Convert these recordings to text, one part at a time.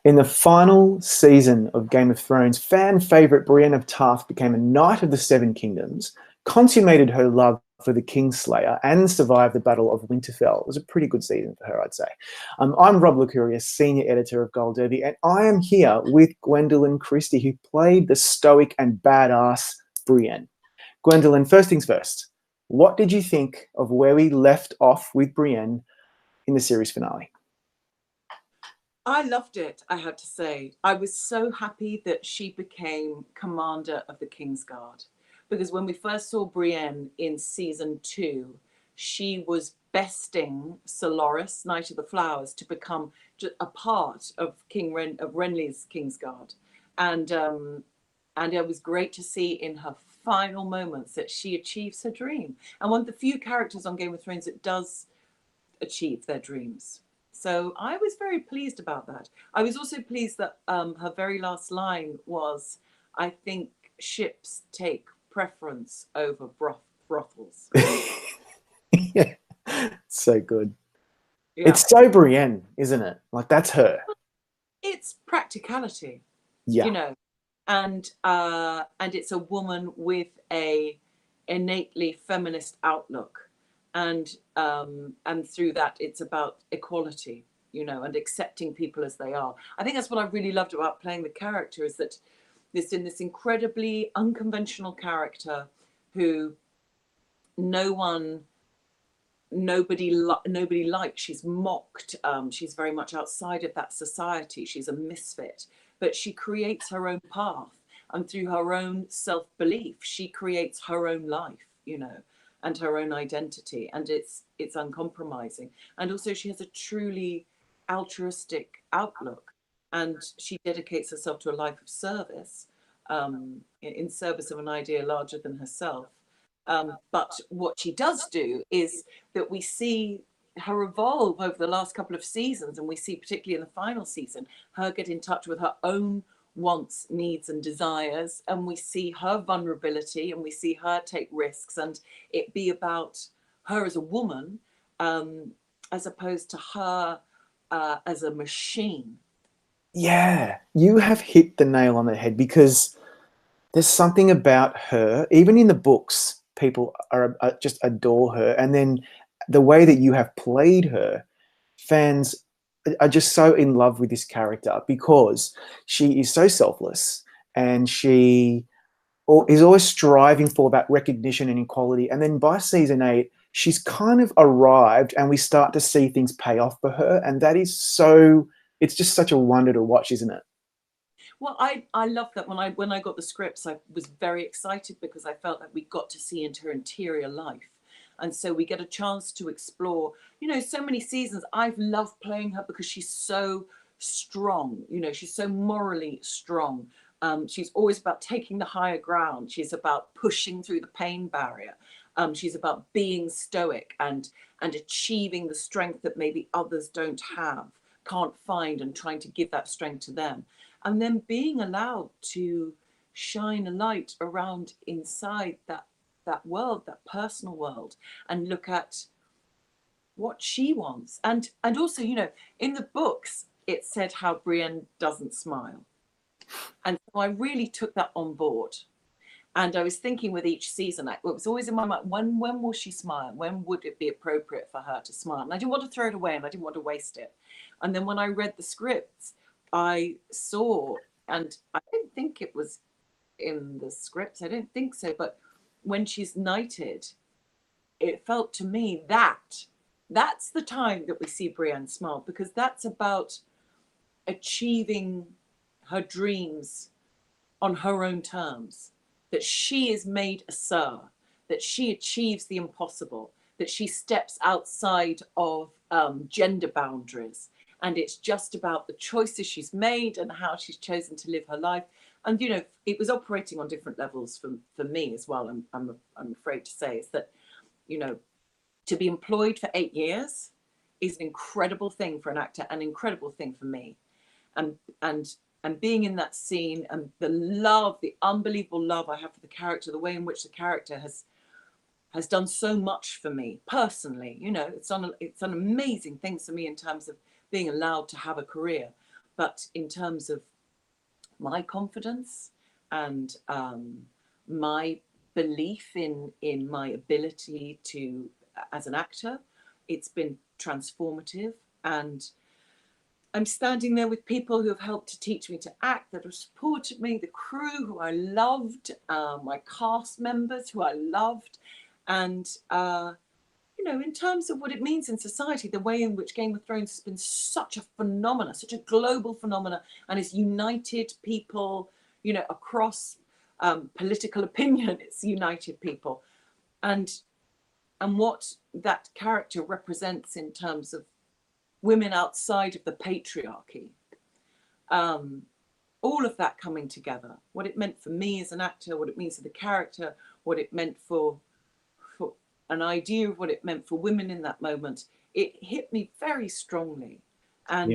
In the final season of Game of Thrones, fan favourite Brienne of Tarth became a Knight of the Seven Kingdoms, consummated her love for the Kingslayer, and survived the Battle of Winterfell. It was a pretty good season for her, I'd say. I'm Rob Licuria, senior editor of Gold Derby, and I am here with Gwendoline Christie, who played the stoic and badass Brienne. Gwendoline, first things first, what did you think of where we left off with Brienne in the series finale? I loved it, I had to say. I was so happy that she became commander of the Kingsguard, because when we first saw Brienne in season 2, she was besting Sir Loras, Knight of the Flowers, to become a part of of Renly's Kingsguard. And it was great to see in her final moments that she achieves her dream. And one of the few characters on Game of Thrones that does achieve their dreams. So I was very pleased about that. I was also pleased that her very last line was, "I think ships take preference over brothels." Yeah, so good. Yeah. It's so Brienne, isn't it? Like, that's her. It's practicality, Yeah. you know, and it's a woman with a innately feminist outlook, and through that it's about equality, and accepting people as they are. I think that's what I really loved about playing the character, is that this incredibly unconventional character who nobody likes. She's mocked. She's very much outside of that society. She's a misfit, but she creates her own path, and through her own self-belief she creates her own life, and her own identity, and it's uncompromising. And also she has a truly altruistic outlook, and she dedicates herself to a life of service, in service of an idea larger than herself. But what she does do is that we see her evolve over the last couple of seasons, and we see particularly in the final season her get in touch with her own wants, needs and desires, and we see her vulnerability, and we see her take risks, and it be about her as a woman, as opposed to her as a machine. Yeah, you have hit the nail on the head, because there's something about her, even in the books, people are just adore her. And then the way that you have played her, fans are just so in love with this character, because she is so selfless, and she is always striving for that recognition and equality. And then by season 8, she's kind of arrived, and we start to see things pay off for her. And that is so, it's just such a wonder to watch, isn't it? Well, I love that. When I got the scripts, I was very excited, because I felt that we got to see into her interior life. And so we get a chance to explore, so many seasons. I've loved playing her because she's so strong, she's so morally strong. She's always about taking the higher ground. She's about pushing through the pain barrier. She's about being stoic and achieving the strength that maybe others don't have, can't find, and trying to give that strength to them. And then being allowed to shine a light around inside that world, that personal world, and look at what she wants. And also, in the books it said how Brienne doesn't smile, and so I really took that on board. And I was thinking with each season, it was always in my mind, when will she smile? When would it be appropriate for her to smile? And I didn't want to throw it away, and I didn't want to waste it. And then when I read the scripts, I saw, and I don't think it was in the scripts, I don't think so, but when she's knighted, it felt to me that that's the time that we see Brienne smile, because that's about achieving her dreams on her own terms, that she is made a sir, that she achieves the impossible, that she steps outside of gender boundaries, and it's just about the choices she's made and how she's chosen to live her life. And it was operating on different levels for me as well. I'm afraid to say, is that to be employed for 8 years is an incredible thing for an actor, an incredible thing for me, and being in that scene, and the unbelievable love I have for the character, the way in which the character has done so much for me personally. It's an amazing thing for me in terms of being allowed to have a career. But in terms of my confidence and my belief in my ability to, as an actor, it's been transformative. And I'm standing there with people who have helped to teach me to act, that have supported me, the crew who I loved, my cast members who I loved. And, you know, in terms of what it means in society, the way in which Game of Thrones has been such a phenomenon, such a global phenomenon, and it's united people, you know, across political opinion, it's united people. And what that character represents in terms of women outside of the patriarchy, all of that coming together, what it meant for me as an actor, what it means for the character, what it meant for an idea of what it meant for women in that moment, it hit me very strongly. And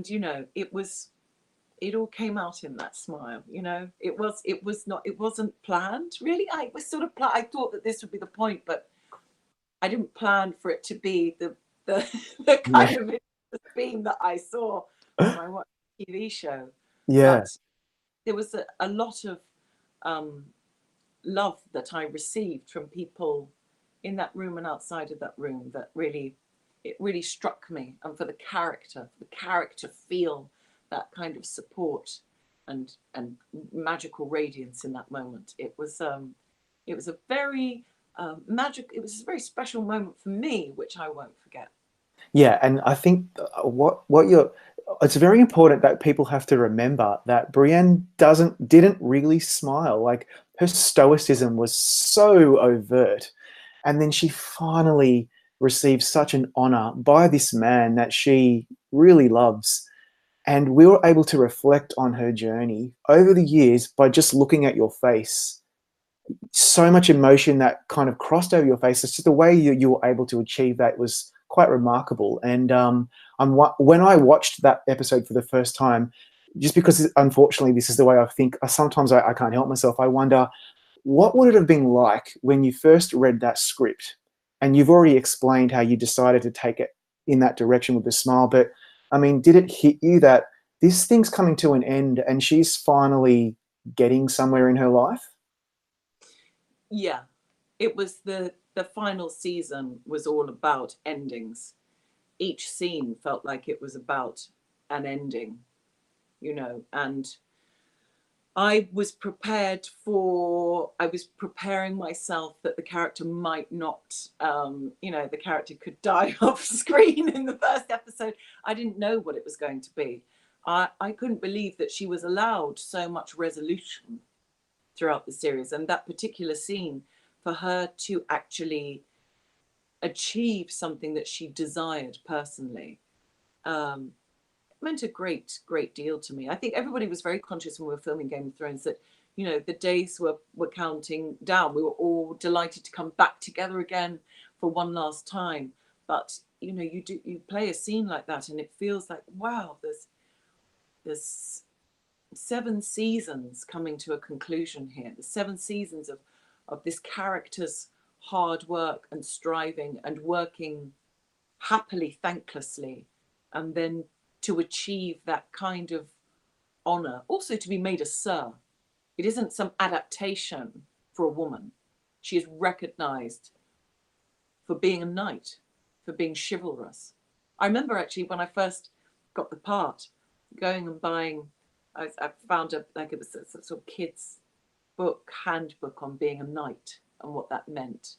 you know, it all came out in that smile. You know, it wasn't planned really. I was sort of I thought that this would be the point, but I didn't plan for it to be the kind of theme that I saw when I watched the TV show. But there was a lot of love that I received from people in that room and outside of that room that really struck me. And for the character feel that kind of support and magical radiance in that moment. It was a very it was a very special moment for me, which I won't forget. Yeah, and I think it's very important that people have to remember that Brienne didn't really smile. Like, her stoicism was so overt, and then she finally received such an honor by this man that she really loves. And we were able to reflect on her journey over the years by just looking at your face. So much emotion that kind of crossed over your face. It's just the way you were able to achieve that was quite remarkable. And when I watched that episode for the first time, just because unfortunately this is the way I think, sometimes I can't help myself. I wonder, what would it have been like when you first read that script? And you've already explained how you decided to take it in that direction with a smile, but I mean, did it hit you that this thing's coming to an end and she's finally getting somewhere in her life? Yeah, it was the final season was all about endings. Each scene felt like it was about an ending, you know, and I was preparing myself that the character might not, you know, the character could die off screen in the first episode. I didn't know what it was going to be. I couldn't believe that she was allowed so much resolution throughout the series. And that particular scene, for her to actually achieve something that she desired personally, meant a great deal to me. I think everybody was very conscious when we were filming Game of Thrones that, you know, the days were counting down. We were all delighted to come back together again for one last time. But, you know, you play a scene like that and it feels like, wow, there's 7 seasons coming to a conclusion here. The 7 seasons of this character's hard work and striving and working happily, thanklessly, and then to achieve that kind of honor, also to be made a Sir. It isn't some adaptation for a woman. She is recognized for being a knight, for being chivalrous. I remember actually when I first got the part, going and buying, I found it was a sort of kids handbook on being a knight and what that meant.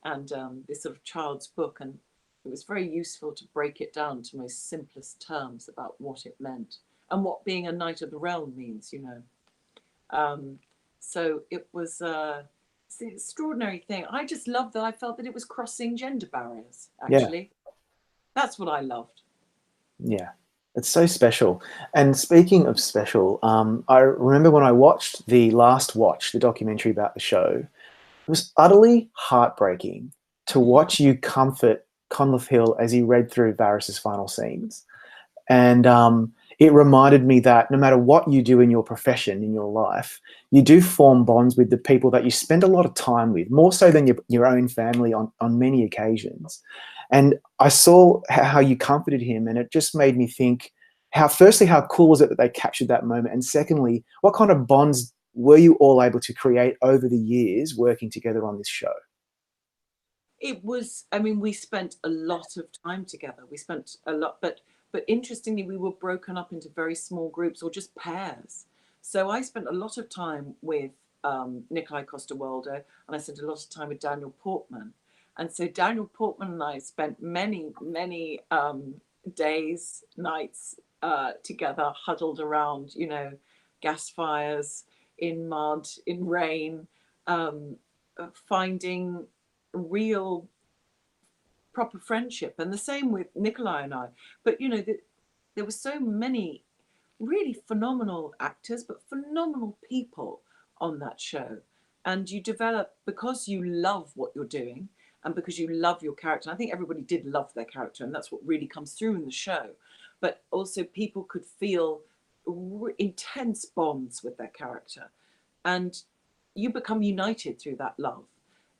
And this sort of child's book, and it was very useful to break it down to most simplest terms about what it meant and what being a knight of the realm means, you know. So it was it's an extraordinary thing. I just loved that. I felt that it was crossing gender barriers, actually. Yeah. That's what I loved. Yeah, it's so special. And speaking of special, I remember when I watched the documentary about the show, it was utterly heartbreaking to watch you comfort Conleth Hill as he read through Varys's final scenes. And it reminded me that no matter what you do in your profession, in your life, you do form bonds with the people that you spend a lot of time with, more so than your own family on many occasions. And I saw how you comforted him, and it just made me think, firstly, how cool was it that they captured that moment? And secondly, what kind of bonds were you all able to create over the years working together on this show? It was, I mean, we spent a lot of time together. We spent a lot, but interestingly, we were broken up into very small groups or just pairs. So I spent a lot of time with Nikolai Coster-Waldau, and I spent a lot of time with Daniel Portman. And so Daniel Portman and I spent many, many days, nights together, huddled around, you know, gas fires, in mud, in rain, finding real proper friendship. And the same with Nikolai and I. But, you know, there were so many really phenomenal actors, but phenomenal people on that show. And you develop, because you love what you're doing and because you love your character. I think everybody did love their character, and that's what really comes through in the show. But also, people could feel intense bonds with their character. And you become united through that love.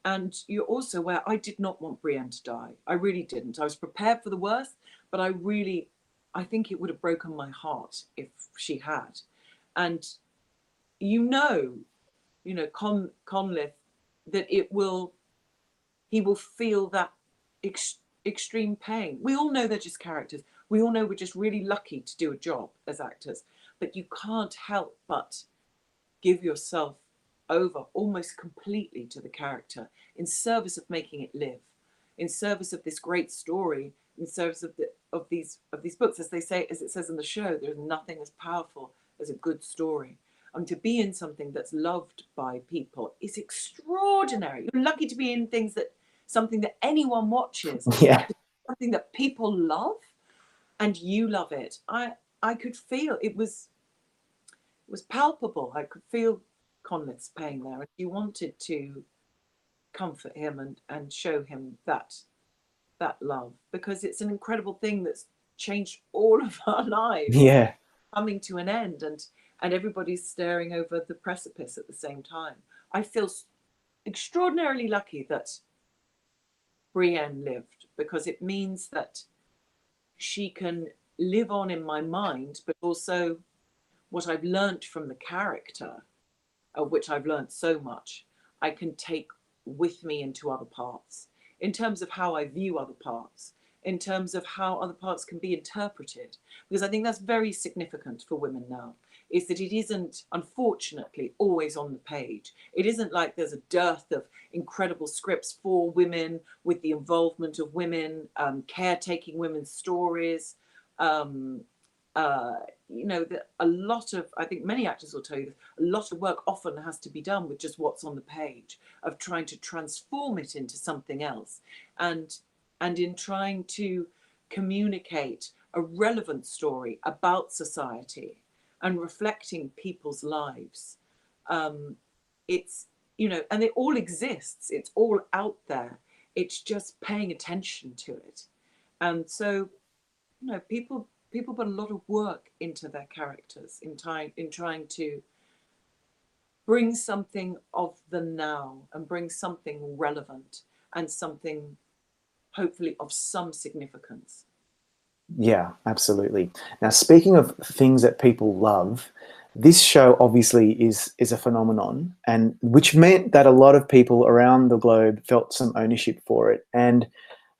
And you're also aware, I did not want Brienne to die. I really didn't. I was prepared for the worst, but I think it would have broken my heart if she had. And you know, Conleth, that he will feel that extreme pain. We all know they're just characters. We all know we're just really lucky to do a job as actors, but you can't help but give yourself over almost completely to the character in service of making it live, in service of this great story, in service of these books. As they say, as it says in the show, there's nothing as powerful as a good story. And to be in something that's loved by people is extraordinary. You're lucky to be in something that anyone watches, Yeah. something that people love, and you love it. I could feel it was palpable. I could feel Conleth's pain there, and she wanted to comfort him and show him that love, because it's an incredible thing that's changed all of our lives, Yeah. coming to an end, and everybody's staring over the precipice at the same time. I feel extraordinarily lucky that Brienne lived, because it means that she can live on in my mind, but also what I've learnt from the character, of which I've learnt so much, I can take with me into other parts, in terms of how I view other parts, in terms of how other parts can be interpreted. Because I think that's very significant for women now, is that it isn't, unfortunately, always on the page. It isn't like there's a dearth of incredible scripts for women, with the involvement of women, caretaking women's stories. A lot of, I think many actors will tell you this, a lot of work often has to be done with just what's on the page, of trying to transform it into something else, and in trying to communicate a relevant story about society and reflecting people's lives. It's, and it all exists, it's all out there, it's just paying attention to it. And so, people put a lot of work into their characters in trying to bring something of the now, and bring something relevant, and something hopefully of some significance. Yeah, absolutely. Now, speaking of things that people love, this show obviously is a phenomenon, and which meant that a lot of people around the globe felt some ownership for it. And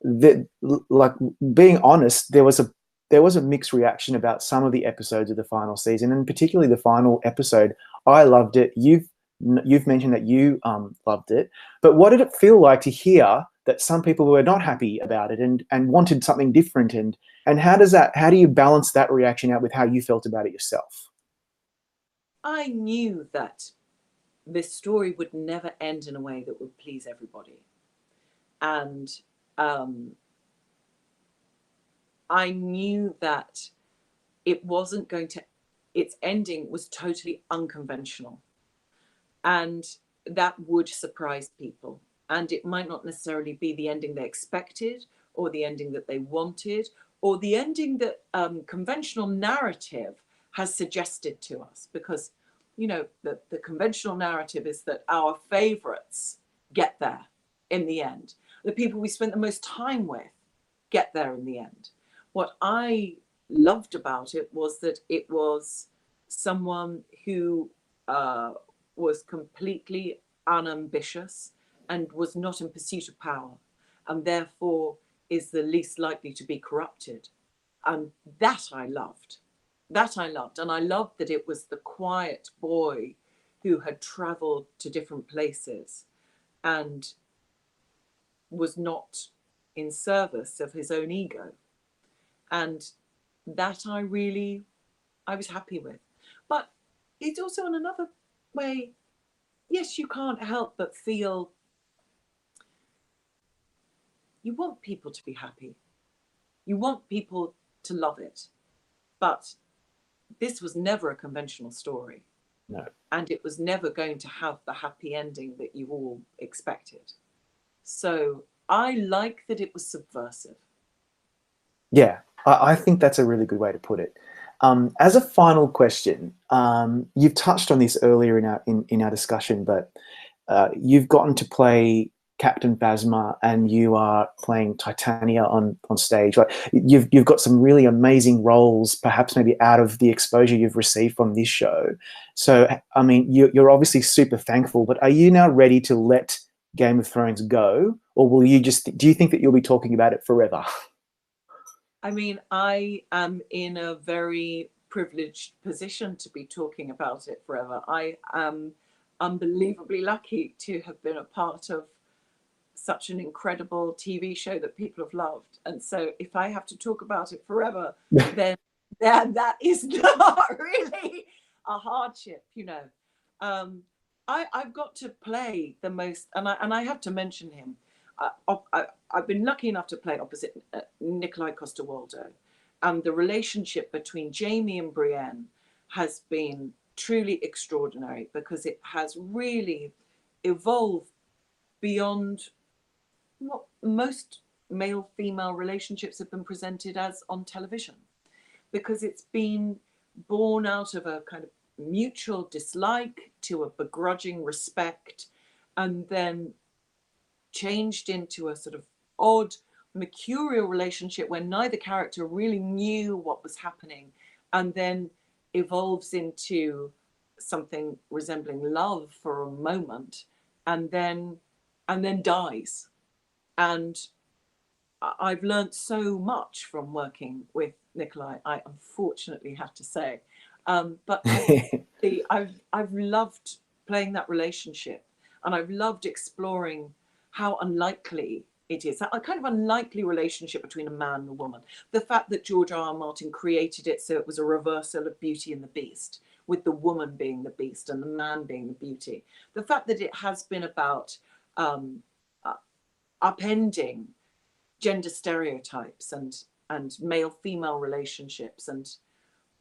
that, like, being honest, there was a mixed reaction about some of the episodes of the final season, and particularly the final episode. I loved it. You've mentioned that you loved it, but what did it feel like to hear that some people were not happy about it and wanted something different? And how do you balance that reaction out with how you felt about it yourself? I knew that this story would never end in a way that would please everybody, and I knew that it wasn't going to, its ending was totally unconventional, and that would surprise people, and it might not necessarily be the ending they expected, or the ending that they wanted, or the ending that conventional narrative has suggested to us. Because the conventional narrative is that our favorites get there in the end, the people we spent the most time with get there in the end. What I loved about it was that it was someone who was completely unambitious and was not in pursuit of power, and therefore is the least likely to be corrupted. And that I loved. That I loved. And I loved that it was the quiet boy who had traveled to different places and was not in service of his own ego. And that I was happy with. But it's also in another way, yes, you can't help but feel you want people to be happy. You want people to love it. But this was never a conventional story. No. And it was never going to have the happy ending that you all expected. So I like that it was subversive. Yeah, I think that's a really good way to put it. As a final question, you've touched on this earlier in our discussion, but you've gotten to play Captain Phasma, and you are playing Titania on stage. Like you've got some really amazing roles, perhaps maybe out of the exposure you've received from this show. So, I mean, you're obviously super thankful, but are you now ready to let Game of Thrones go, or will you do you think that you'll be talking about it forever? I mean, I am in a very privileged position to be talking about it forever. I am unbelievably lucky to have been a part of such an incredible TV show that people have loved. And so if I have to talk about it forever, then that is not really a hardship, you know. I've got to play the most, and I have to mention him. I've been lucky enough to play opposite Nikolai Coster-Waldau, and the relationship between Jamie and Brienne has been truly extraordinary because it has really evolved beyond what most male-female relationships have been presented as on television, because it's been born out of a kind of mutual dislike to a begrudging respect, and then changed into a sort of odd mercurial relationship where neither character really knew what was happening, and then evolves into something resembling love for a moment, and then dies. And I've learned so much from working with Nikolai, I unfortunately have to say. But I've loved playing that relationship, and I've loved exploring how unlikely it is, a kind of unlikely relationship between a man and a woman. The fact that George R. R. Martin created it so it was a reversal of Beauty and the Beast, with the woman being the beast and the man being the beauty. The fact that it has been about upending gender stereotypes and male-female relationships. And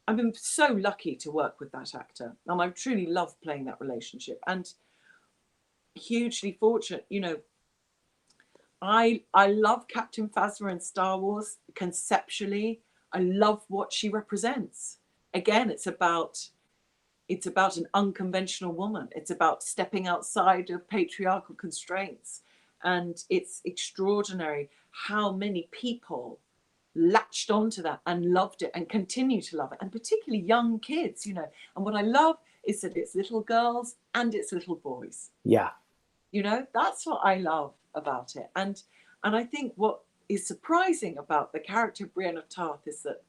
I've been so lucky to work with that actor, and I truly love playing that relationship, and hugely fortunate. You know, I love Captain Phasma in Star Wars conceptually. I love what she represents. Again, it's about an unconventional woman. It's about stepping outside of patriarchal constraints. And it's extraordinary how many people latched onto that and loved it and continue to love it, and particularly young kids, you know. And what I love is that it's little girls and it's little boys. Yeah. You know, that's what I love about it. And I think what is surprising about the character of Brienne of Tarth is that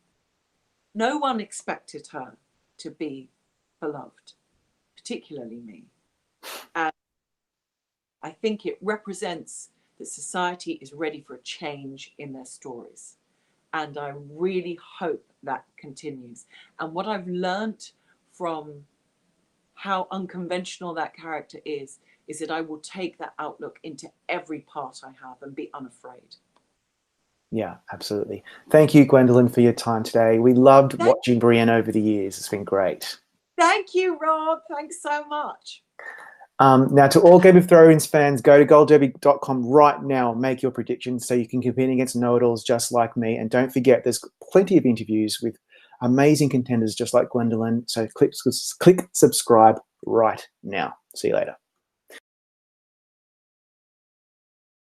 no one expected her to be beloved, particularly me. And I think it represents that society is ready for a change in their stories. And I really hope that continues. And what I've learned from how unconventional that character is that I will take that outlook into every part I have and be unafraid. Yeah, absolutely. Thank you, Gwendoline, for your time today. We loved watching Brienne over the years. It's been great. Thank you, Rob. Thanks so much. Now, to all Game of Thrones fans, go to goldderby.com right now and make your predictions so you can compete against know-it-alls just like me. And don't forget, there's plenty of interviews with amazing contenders just like Gwendoline. So click subscribe right now. See you later.